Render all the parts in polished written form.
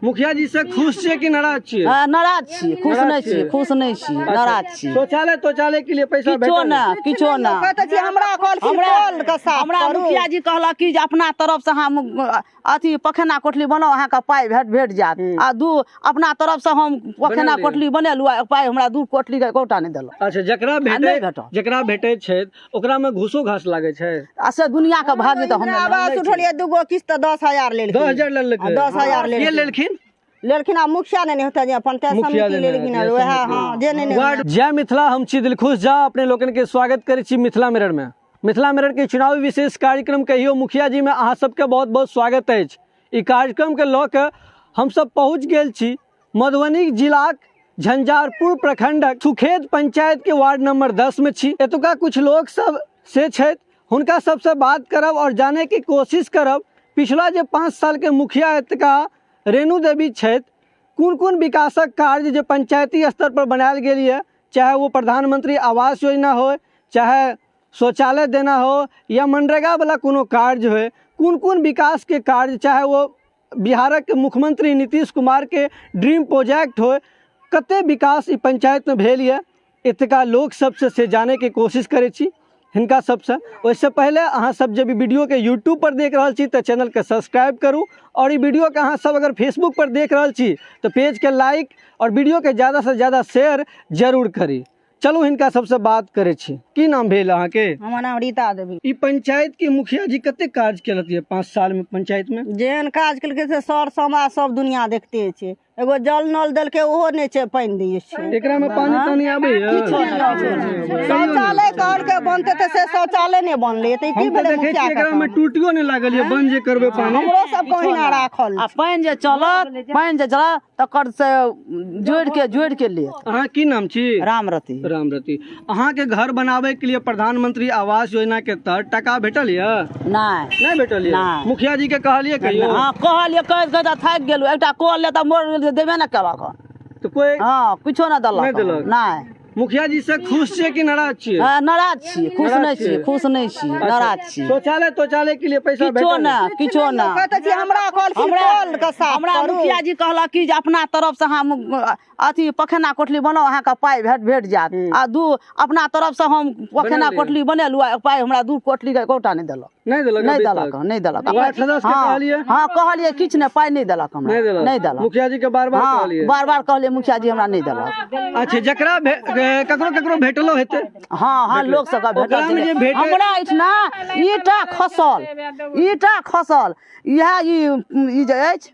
मुखिया जी से खुश छे कि नाराज छे? नाराज छी, खुश नहीं छी, खुश नहीं छी, नाराज छी। शौचालय के लिए पैसा किछो ना, किछो ना। हमरा मुखिया जी कहला कि अपना तरफ से हम अथी पखेना कोठली बनाओ, अहाँ का पाई भेट जात। आ दू अपना तरफ से हम पखेना कोठली बनेलु, पाई हमरा 2 कोठली के कोटा नहीं देलक। अच्छा, जकरा भेटे छै ओकरा में घूसो घास लागे छै। अच्छा, दुनिया का भागी तो हम आवाज उठलिए, 2 किस्त 10,000 लेलखिन। 10,000 लेलकै, 10,000 लेलखिन। आ मुखिया ने होता जे पंचायत समिति लेलखिन। वह हां जे ने जय मिथिला, हम छी दिलखुश झा, अपने लोगन के स्वागत करे छी मिथिला मिरर में। मिथिला मिरर के चुनावी विशेष कार्यक्रम कहियो मुखिया जी में अहाँ सबके बहुत बहुत स्वागत अछि। ई कार्यक्रम के लऽ के हम सब पहुँच गेल छी मधुबनी जिलाक झंझारपुर प्रखंडक सुखेत पंचायत के वार्ड नंबर 10 में छी। एतुका कुछ लोग सब से छथि, हुनका सबसे बात करब और जाने की कोशिश करब पिछला जे 5 साल के मुखिया एतुका रेणु देवी छथि, कोन विकासक कार्य जो पंचायती स्तर पर बनायल गेल है, चाहे वो प्रधानमंत्री आवास योजना हो, चाहे शौचालय देना हो, या मनरेगा वाला कोनो कार्य हो, कोन विकास के कार्य, चाहे वो बिहारक के मुख्यमंत्री नीतीश कुमार के ड्रीम प्रोजेक्ट हो, कते विकास ई पंचायत में भेल है, एतुका लोग सबसे से जाने के कोशिश करे छी हिनका सबसे। उससे पहले अहाँ सब जब वीडियो के यूट्यूब पर देख रहा छी तो चैनल के सब्सक्राइब करूँ, और ये वीडियो के अहाँ सब अगर फेसबुक पर देख रहा छी तो पेज के लाइक और वीडियो के ज़्यादा से ज़्यादा शेयर जरूर करी। चलो हिनका सबसे बात करे छी। की नाम भेल अहाँ के? हमर नाम रीता देवी। ई पंचायत के मुखिया जी कते कार्य केलक है 5 साल में पंचायत में? जेहन काज केलकै से सर समाज सब दुनिया देखते छै। एगो जल नल देलकै, ओहो नहीं छै, पानी दै छै। एकरा में पानी तानी आबै है? शौचालय कहलकै बनते त से शौचालय नहीं बनले त की भेलै मुखिया के? एकरा में टूटियो नहीं लागल है, बंद जे करबे पानी। हमरो सब कहिना राखल। आ पानी जे चलत तकर से जोड़ के ले। अहाँ की नाम छी? रामरती। अहाँ के घर बनावे के लिए प्रधानमंत्री आवास योजना के तहत टका भेटल है? नहीं भेटल है। मुखिया जी के कहलिए कहियो? हां कहलिए, कह थाक गेलु, एकटा कॉल ले त मोर देबे न केलक। तो कोई कुछो न देलक। नहीं। मुखिया जी से खुश छे कि नाराज छे? नाराज छी, खुश नहीं छी, खुश नहीं छी, नाराज छी। शौचालय के लिए पैसा किछो ना। हमरा मुखिया जी कहला कि अपना तरफ से हम अथी पखेना कोठली बनाओ, अहाँ का पाई भेट जात। आ 2 अपना तरफ से हम पखेना कोठली बनेलु, पाई हमरा 2 कोठली के कोटा नहीं देलक। नहीं देलक। हां कहलिए किछ ने, पाई नहीं देलक हमरा, नहीं देलक। मुखिया जी के बार कहलिए मुखिया जी हमरा नहीं देलक। अच्छा, जकरा ककरो भेटलो हेते? हां लोग सब का भेटल। हमरा इठना ईटा खसल यह ई जे अछि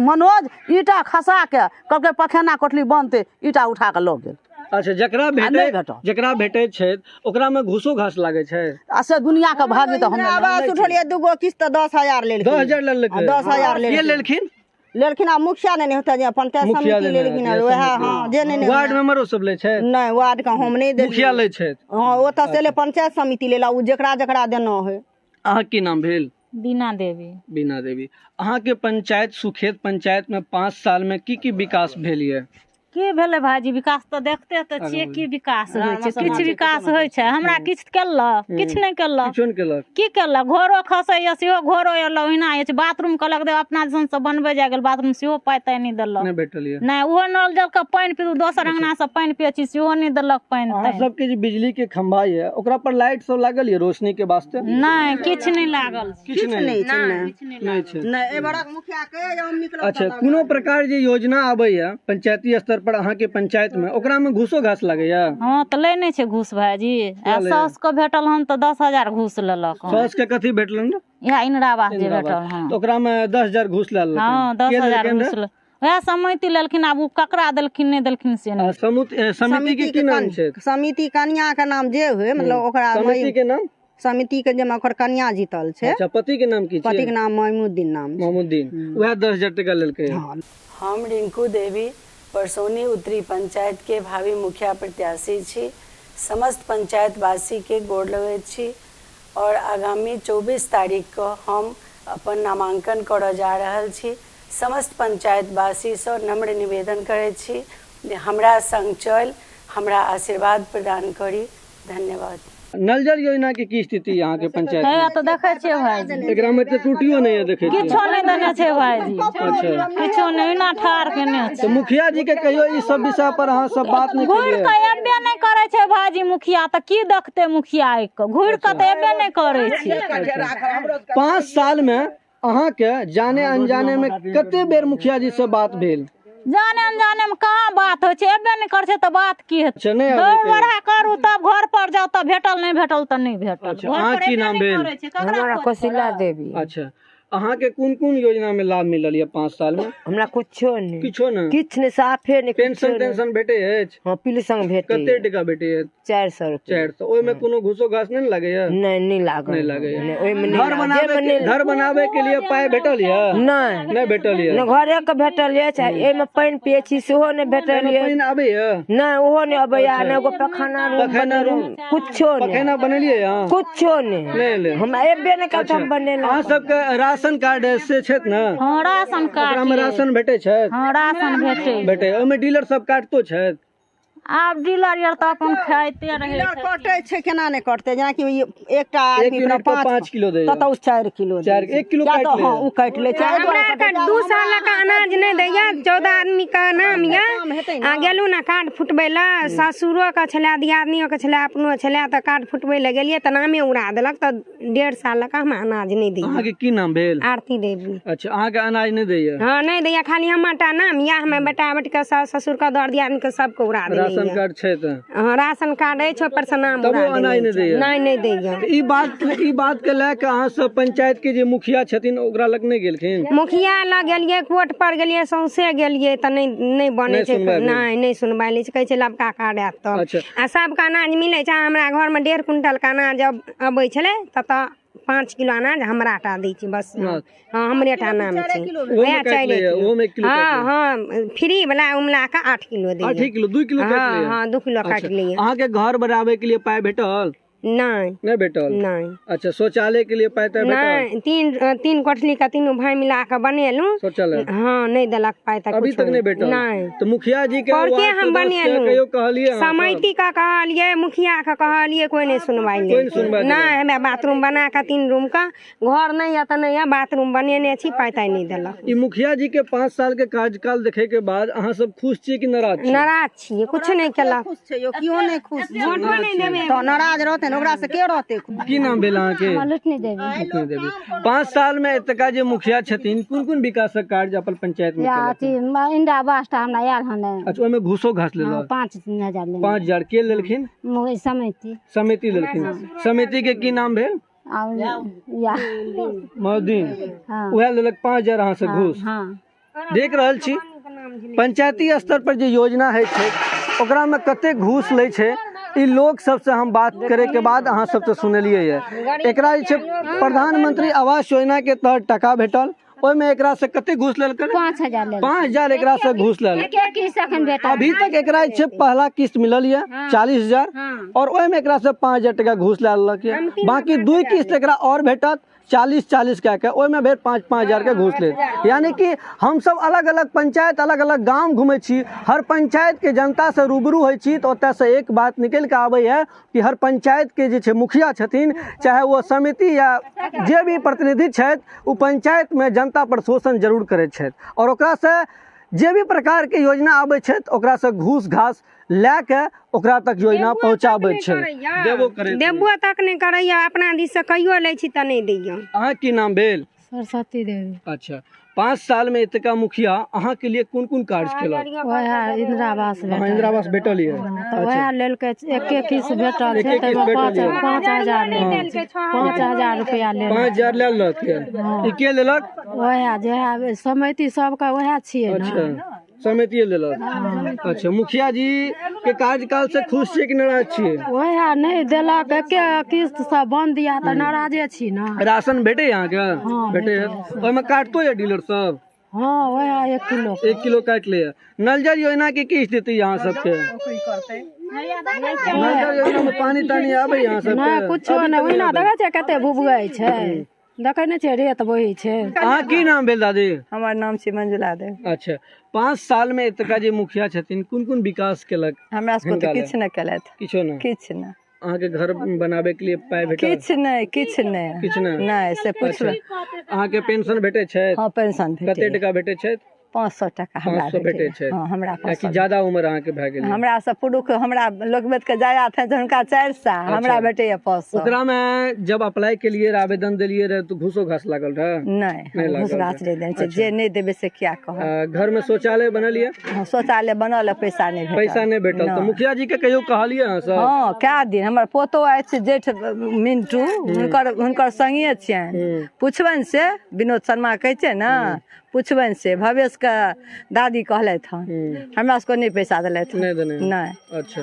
मनोज ईटा खसा के कहलकै पखेना कोठली बनते, ईटा उठा के लऽ गेल। अच्छा, जकरा भेटे छै ओकरा में घूसो घास लागे छै। अच्छा, दुनिया का भागी तो हम आवाज उठलिए, 2 किस्त 10,000 लेलखिन। 10,000 लेलकै। 10,000 लेलखिन। आ मुखिया ने होता जे पंचायत समिति लेलखिन। वह हां जे ने वार्ड मेंबर सब ले छै? नहीं, वार्ड का हम नहीं दे। मुखिया ले छै। हां, ओता से ले पंचायत समिति लेला, उ जकरा देना है। अहाँ की नाम भेल? बीना देवी। अहाँ के पंचायत सुखेत पंचायत में 5 साल में की विकास भेल है? की भेले भाजी, विकास तो देखते तो छियै की विकास होय छै। किछ विकास होय छै, हमरा किछ केलक, किछ नहीं केलक। की केलक? घरो खसैया सेहो घरो एलो ओहिना अछि। बाथरूम कहलक दे अपना जन से बनबे जा गेल, बाथरूम सेहो पाई ताई नहीं देलक। नहीं भेटलिए। नहीं, ओहो नल जल के पानी पीऊ, दोसर अंगना से पानी पियै छी, सेहो नहीं देलक पानी। अहाँ सब के जे बिजली के खंभा है ओकरा पर लाइट सब लागल है रोशनी के वास्ते? नहीं, किछ नहीं लागल। किछ नहीं छै। नहीं, ए बड़ा मुखिया के हम निकल। अच्छा, कोनो प्रकार जे योजना आबै है पंचायती स्तर पर अहाँ के पंचायत में, ओकरा में घूसो घास लगे या? हां, तो ले नहीं छै घूस भाजी। सास के भेटल हम तो 10,000 घूस लेलक। सास के कथी भेटलन? या इंदिरा आवास जे भेटल। हां, तो ओकरा में 10,000 घूस लेलक। हां, 10,000 घूस ले। वह समिति लेलखिन, आब उ ककरा देलखिन नहीं देलखिन से नहीं। समिति के की नाम छै? समिति कन्या के नाम जे होय, मतलब ओकरा समिति के नाम? समिति के जे ओकर कन्या जीतल छै। अच्छा, पति के नाम की छै? पति के नाम मोहम्मदुद्दीन। वह 10,000 टका लेलकै। हम रिंकू देवी परसौनी उत्तरी पंचायत के भावी मुखिया प्रत्याशी छी। समस्त पंचायतवासी के गोर लगै छी और आगामी 24 तारीख को हम अपन नामांकन करऽ जा रहल छी। समस्त पंचायतवासी से नम्र निवेदन करै छी जे हमरा संग चल, हमरा आशीर्वाद प्रदान करी। धन्यवाद। नल जल योजना की की स्थिति यहाँ के पंचायत है में? तो देखे छे भाईजी एकरा में तो टूटियो नहीं है देखे किछो नहीं देने छे भाईजी अच्छा किछो नहीं ना ठार केने तो मुखिया जी के कहियो ई सब विषय पर अहाँ सब बात नहीं घुर करिए। के एबे नहीं करे छे भाईजी मुखिया तो की देखते मुखिया के घुर के तो एबे नहीं करे छे 5 साल में अहाँ के जाने अनजाने में कते बेर मुखिया जी से बात भेल? जाने अनजाने में कहाँ बात हो छे एबे नहीं करे छे तो बात की है अच्छा नहीं दौड़ आबे के? बड़ा करू तब घर पर जाओ तब भेटल नहीं भेटल तो नहीं भेटल अच्छा, घर अहाँ पर की एबे नाम नहीं भेल? करे छे, ककरा कोशिला देवी। अच्छा अहाँ के कौन योजना में लाभ मिलल ये 5 साल में? हमरा कुछो नहीं किछो न किछ नहीं साफे नहीं पेंशन टेंशन भेटे अछि? हाँ पेंशन भेटे कते टका भेटे अछि? 400 रुपया 400। ओय में कोनो घूसो घास नहीं लगे है? नहीं लागल नहीं लगे है। नहीं, ओहिमे नहीं घर लागल। बनावे जेमे नहीं- घर बनावे के लिए पाई भेटल ये? नहीं नहीं भेटल ये। न घरे के भेटल ये चाहे एमे पानी पिए छी सेहो नहीं भेटल ये पानी आबे ये? नहीं ओहो नहीं अबैया न एगो पखाना पखाना रूम रूम? कुछो नहीं पखेना बनलिए यहाँ? कुछो नहीं नहीं ले। हम एबे नहीं करते हम बनेला अहाँ सबके राशन कार्ड से छथि न? हाँ राशन ओकरा कार्ड में राशन भेटे छथि? हाँ राशन भेटे भेटे ओहिमे डीलर सब काटतो छथि? आब डीलर यार तो अपन खाइते रहे डीलर कटे छै केना नहीं कटते जेना कि एकटा एक आदमी यूनिट पर 5 किलो दे तब 4 किलो दे। 1 किलो या काट तो ले। हाँ उ काट ले चाहे हमरा 2 साल का अनाज नहीं दैया 14 आदमी का नाम या आ गेलू ना कार्ड फुटबै ला सासुरो का छले दियादनियो के छले अपनो छले त कार्ड फुटबै ले गेलिए त नामे उड़ा देलक त 1.5 साल का हम अनाज नहीं दैया। अहाँ के की नाम भेल? आरती देवी। अच्छा अहाँ के अनाज नहीं दैया? हाँ नहीं दैया खाली हमरटा नाम या हमें बेटा बेटी के सास ससुर का दर दियादनी के सबको उड़ा देलिए। राशन कार्ड छै त? हाँ राशन कार्ड है छो पर से नाम तब उड़ा वो अनाज नहीं दैया? नहीं दैया। ई बात के लेके अहाँ सब पंचायत के जे मुखिया छथिन ओकरा लग नहीं गेलखिन? मुखिया लग गेलिए कोर्ट पर गेलिए सौंसे गेलिए त नहीं बने छै नहीं सुनवाई लै छै कहै छै लबका कार्ड आयत त अच्छा। आ सबका अनाज मिले छै हमरा घर में 1.5 क्विंटल का अनाज जब अबै छले त 5 किलो अनाज हमरा टा दै छी बस। हाँ हमरे टा नाम छै वह चाहिए वो में 1 किलो हाँ हाँ फ्री वाला उमला का 8 किलो दे 8 किलो 2 किलो काट हाँ लिया? हाँ 2 किलो काट लिए। अहाँ के घर बनावे के लिए पाई भेटल? नहीं भेटल? नहीं अच्छा शौचालय के लिए पाई भेटल? नहीं तीन कोठली का तीनों भाई मिला के बनेलू। शौचालय हाँ नहीं देलक पाई तक अभी तक नहीं भेटल? नहीं तो मुखिया जी के करके वार्ड हम सदस्य के बनेलू कहियो कहलिए अहाँ सब? समिति का कहलिए मुखिया का कहलिए कोई नहीं सुनवाई कोई नहीं सुनवाई ले नहीं हमें बाथरूम बना के 3 रूम का घर नहीं है तो नहीं है बाथरूम बनेने छी पाई नहीं देलक। ई मुखिया जी के 5 साल के कार्यकाल देखे के बाद अहाँ सब खुश छी कि नाराज छी? नाराज छियै कुछ नहीं केलक। खुश छै यो कियो नहीं खुश छै। वोटो नहीं देबे तो नाराज रहते न ओकरा से के रहते? की नाम भेल अहाँ के? लुटनी देवी लुटनी देवी। 5 साल में एतका जे मुखिया छथिन कोन विकासक कार्य अपन पंचायत में केलक? इंडिया बास्ट हमरा आयल हने अच्छा ओहिमे घूसो घास लेलक? 5,000 ले 5000 के लेलखिन? समिति समिति लेलखिन। समिति के की नाम भेल? या मौदीन उहे लेलक 5000 अहाँ से घूस। देख रहल छी पंचायती स्तर पर जे योजना है छै ओकरा में कते घूस ले छै ई लोग सबसे हम बात करे के बाद अहाँ सब तो सुनलिए है। एकरा जे छै प्रधानमंत्री आवास योजना के तहत टका भेटल ओय में एकरा से कते घूस लेल? 5,000 ले 5000 एकरा से घूस लेल। अभी तक एकरा जे छै पहला किस्त मिलल है 40,000 और ओय में एकरा से 5000 टका घूस ले लेलक है। बाकी 2 किस्त एकरा और भेटत 40 कह के ओय में भेट 5,000 के घूस ले। यानी कि हम सब अलग अलग पंचायत अलग अलग गांव घूमे छी हर पंचायत के जनता से रूबरू होइ छी तो ओतय से एक बात निकल के आबै है कि हर पंचायत के जे छै मुखिया छथिन चाहे वो समिति या जे भी प्रतिनिधि छथि वो पंचायत में जनता पर शोषण जरूर करैत छथि और ओकरा से जे भी प्रकार के योजना आबै छथि ओकरा से घूस घास लै के ओकरा तक योजना पहुँचाबै छै। देबो तक नहीं करैया अपना दिस से कहियो लै छी त नहीं दैया। अहाँ की नाम भेल? सरस्वती देवी। अच्छा 5 साल में इतका मुखिया अहाँ के लिए कौन कार्य केलक? वह इंदिरा आवास अहाँ इंदिरा आवास भेटल ये? वह लेल के एक किस्त भेटल छै त 5,000 लेल 5,000 रुपया लेल 5,000 ले लेलक ई के लेलक? वह जे समिति सबका वह छियै ना। अच्छा समिति लेलक। अच्छा मुखिया जी के कार्यकाल से खुश छियै कि नाराज छियै? वह नहीं देलक एक किस्त सब बंद दिया त नाराजे छी ना। राशन भेटे यहाँ के? भेटे ओय में काटतो या डीलर सब? हाँ वह 1 किलो काट ले। नल जल योजना की स्थिति यहाँ सबके? नल जल योजना में पानी तानी आबे यहाँ सबके? नहीं कुछो नहीं ओहिना देखै छै कते भुबुआइ छै देखे नहीं छै रेत बही छै। अहाँ की नाम भेल दादी? हमार नाम छै मंजुला देवी। अच्छा 5 साल में एतका जे मुखिया छथिन कोन विकास केलक? हमरा सबके किछ न केलत किछो न किछ न। अहाँ के घर बनाबे के लिए पाय भेटल? किछ नहीं किछ नहीं नहीं से पूछबे। अहाँ के पेंशन भेटे छै? हाँ पेंशन कते भेटे टका भेटे छै? 500 टका हमरा 500 भेटे छै। हाँ हमरा कि ज्यादा उम्र अहाँ के भए गेल? हमरा से पुरुष हमरा लोकवेद के जाया थे हुनका 400 हमरा भेटे 500। ओकरा में जब अप्लाई के लिए आवेदन दिलिए रहे तो घूसो घास लागल रहे? नहीं घूस घास नहीं दे छै, जे नहीं देबे से क्या कह। घर में शौचालय बनल ये? शौचालय बनल है, पैसा नहीं भेटल। पैसा नहीं भेटल तो मुखिया जी के कहियो कहलिए हां सर? हाँ क्या दिन हमर पोतो आय छै जेठ मिंटू हुनकर संगे छियन, पुछबन से विनोद शर्मा कहै छै ना, पुछबन से भवेश के दादी कहलथि हन, हमरा सबको नहीं पैसा देलथि नहीं। अच्छा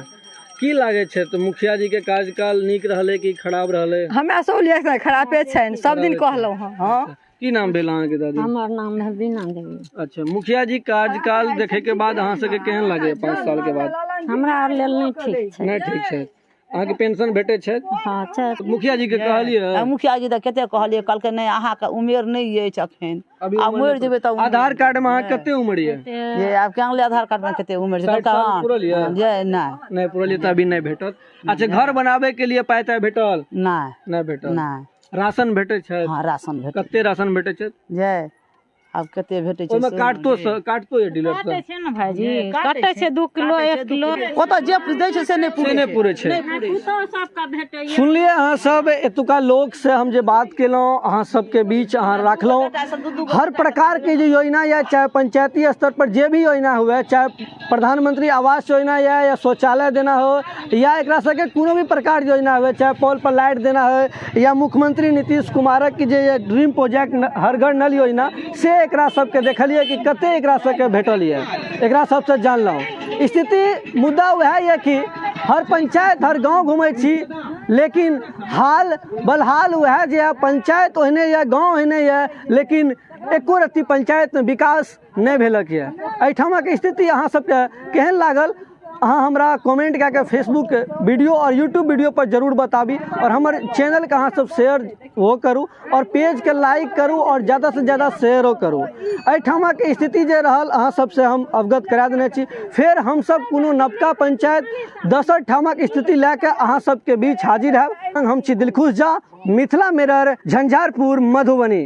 की लागे छै तो मुखिया जी के कार्यकाल नीक रहले कि खराब रहले? हमरा सब लिए खराबे छै, सब दिन कहलौ हां। की नाम भेल अहाँ के दादी? हमर नाम है बीना देवी। अच्छा मुखिया जी कार्यकाल देखे के बाद अहाँ सबके केहन लागे 5 साल के बाद? हमरा आर लेल नहीं ठीक छै। नहीं ठीक छै। अहाँ के पेंशन भेटे छै? हाँ छै। मुखिया जी के कहलिए? मुखिया जी तऽ कते कहलिए, कहलकै नहीं अहाँ के उमेर नहीं अछि अखन, आब मरि जेबै तऽ आधार कार्ड में अहाँ कते उम्र ये? ये आब केहन ले आधार कार्ड में कते उम्र छै? 60 साल पूरल ये? जे नहीं पूरल तो अभी नहीं भेटत। अच्छा घर बनाबे के लिए पाय ताय भेटल? नहीं भेटल। नहीं राशन भेटे छै? हाँ राशन भेट। कते राशन भेटे छै? जे आब कते भेटे छै? ओमे काटतो ये डीलर काटे छै ना भाईजी, काटे छै 2 किलो 1 किलो। ओ तऽ जे दै छै से नहीं पूरे छै। सबका भेटे। सुनलिए अहाँ सब एतुका लोग से हम जे बात केलौं, अहाँ सबके बीच अहाँ रखलौं। हर प्रकार के जो योजना या चाहे पंचायती स्तर पर जे भी योजना हुए, चाहे प्रधानमंत्री आवास योजना या शौचालय देना हो या एकरा सबके कोनो भी प्रकार योजना हुए, चाहे पोल पर लाइट देना हो या मुख्यमंत्री नीतीश कुमारक के जे ड्रीम प्रोजेक्ट हर घर नल योजना से एकरा सबके देखलिए कि कते एकरा सबके भेटल ये, एकरा सबसे जानलौं। स्थिति मुद्दा वह है कि हर पंचायत हर गांव घूमे छी, लेकिन हाल बलहाल वह जे पंचायत ओहने या गांव ओहने या, लेकिन एको रत्ती पंचायत में विकास नहीं भेलक ये। एहिठामक स्थिति अहाँ सबके केहन लागल अहाँ हमरा कमेंट कऽ के फेसबुक वीडियो और यूट्यूब वीडियो पर जरूर बताबी, और हमारे चैनल के अहाँ सब शेयर वो करूँ और पेज के लाइक करूँ और ज़्यादा से ज़्यादा शेयरो करूँ। एहिठामक स्थिति जे रहल अहाँ सबसे हम अवगत करा देने छी। फिर हम सब कोनो नवका पंचायत 10 ठामक स्थिति लैके अहाँ सबके बीच हाजिर है। हम छी दिलखुश झा, मिथिला मिरर, झंझारपुर, मधुबनी।